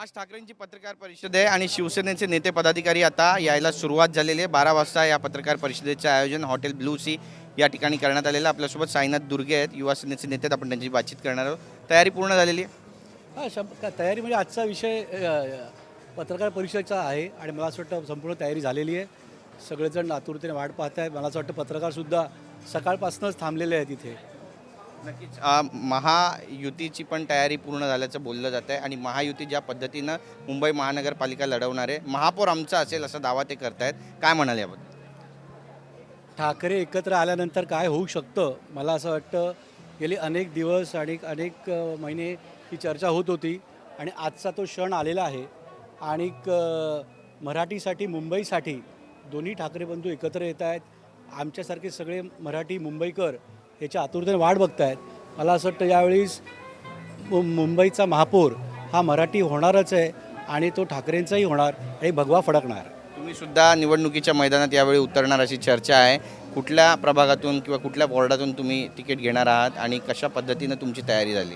आज ठाकरेंची पत्रकार परिषद आहे आणि शिवसेनेचे नेते पदाधिकारी आता यायला सुरुवात झालेली आहे। 12 वाजता या पत्रकार परिषदेचे आयोजन हॉटेल ब्लू सी या ठिकाणी करण्यात आलेलं आहे। आपल्यासोबत साईनाथ दुर्गे आहेत, युवा सेनेचे नेते आहेत, आपण त्यांची बातचीत करणार आहोत। तयारी पूर्ण झालेली आहे? तयारी म्हणजे आजचा विषय पत्रकार परिषदेचा आहे आणि मला असं वाटतं संपूर्ण तयारी झालेली आहे। सगळेजण आतुरतेने वाट पाहत आहेत। मला असं वाटतं पत्रकारसुद्धा सकाळपासूनच थांबलेले आहेत इथे। नक्कीच महायुतीची पण तयारी पूर्ण झाल्याचं बोललं जातं आहे आणि महायुती ज्या पद्धतीनं मुंबई महानगरपालिका लढवणार आहे, महापौर आमचा असेल असा दावा ते करतायत, काय म्हणाल याबद्दल? ठाकरे एकत्र आल्यानंतर काय होऊ शकतं, मला असं वाटतं गेले अनेक दिवस आणि अनेक महिने ही चर्चा होत होती आणि आजचा तो क्षण आलेला आहे। आणि मराठीसाठी मुंबईसाठी दोन्ही ठाकरे बंधू एकत्र येत आहेत। आमच्यासारखे सगळे मराठी मुंबईकर याच्या आतुरतेने वाट बघत आहेत। मला असं वाटतं यावेळीस मुंबईचा महापौर हा मराठी होणारच आहे आणि तो ठाकरेंचाही होणार आणि भगवा फडकणार। तुम्ही सुद्धा निवडणुकीच्या मैदानात यावेळी उतरणार अशी चर्चा आहे। कुठल्या प्रभागातून किंवा कुठल्या वॉर्डातून तुम्ही तिकीट घेणार आहात आणि कशा पद्धतीनं तुमची तयारी झाली?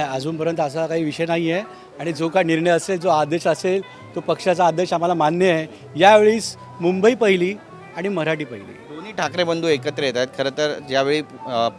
अजूनपर्यंत असा काही विषय नाही आहे आणि जो काय निर्णय असेल, जो आदेश असेल, तो पक्षाचा आदेश आम्हाला मान्य आहे। यावेळीस मुंबई पहिली आणि मराठी पहिली। दोन्ही ठाकरे बंधू एकत्र येत आहेत। खरं तर ज्यावेळी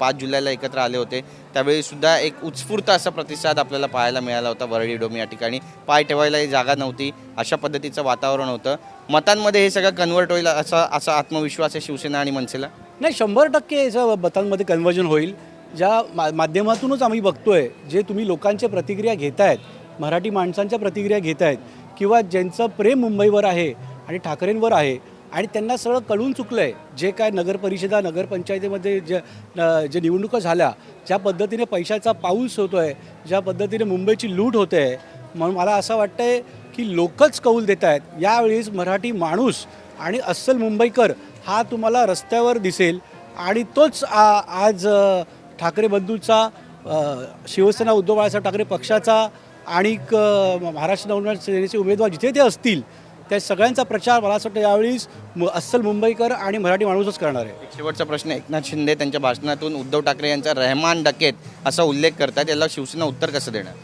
5 जुलैला एकत्र आले होते त्यावेळी सुद्धा एक उत्स्फूर्त असा प्रतिसाद आपल्याला पाहायला मिळाला होता। वरळी डोम या ठिकाणी पाय ठेवायलाही जागा नव्हती, अशा पद्धतीचं वातावरण होतं। मतांमध्ये हे सगळं कन्वर्ट होईल असा आत्मविश्वास आहे शिवसेना आणि मनसेला? नाही, 100% याचं मतांमध्ये कन्वर्जन होईल। ज्या माध्यमातूनच आम्ही बघतोय, जे तुम्ही लोकांच्या प्रतिक्रिया घेत आहेत, मराठी माणसांच्या प्रतिक्रिया घेत आहेत किंवा ज्यांचं प्रेम मुंबईवर आहे आणि ठाकरेंवर आहे आणि त्यांना सगळं कळून चुकलं आहे, जे काय नगरपरिषदा नगरपंचायतीमध्ये जे निवडणुका झाल्या, ज्या पद्धतीने पैशाचा पाऊस होतो आहे, ज्या पद्धतीने मुंबईची लूट होते आहे, म्हणून मला असं वाटतं आहे की लोकच कौल देत आहेत। यावेळीस मराठी माणूस आणि अस्सल मुंबईकर हा तुम्हाला रस्त्यावर दिसेल आणि तोच आज ठाकरे बंधूंचा, शिवसेना उद्धव बाळासाहेब ठाकरे पक्षाचा आणि महाराष्ट्र नवनिर्माण सेनेचे उमेदवार जिथे ते असतील त्या सगळ्यांचा प्रचार मला असं वाटतं यावेळीस अस्सल मुंबईकर आणि मराठी माणूसच करणार आहे। एक शेवटचा प्रश्न, एकनाथ शिंदे त्यांच्या भाषणातून उद्धव ठाकरे यांचा रहमान डकेत असा उल्लेख करतात, याला शिवसेना उत्तर कसं देणार?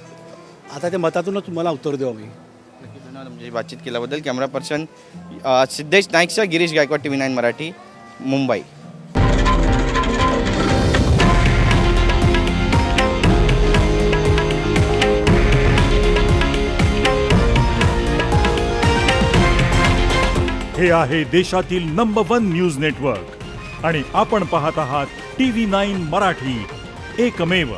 आता ते मतातूनच तुम्हाला उत्तर देऊ आम्ही। धन्यवाद म्हणजे बातचीत केल्याबद्दल। कॅमेरा पर्सन सिद्धेश नाईकसह गिरीश गायकवाड, TV9 मराठी, मुंबई। हे आहे देशातील नंबर 1 न्यूज नेटवर्क आणि आपण पाहत आहात TV9 मराठी, एकमेव।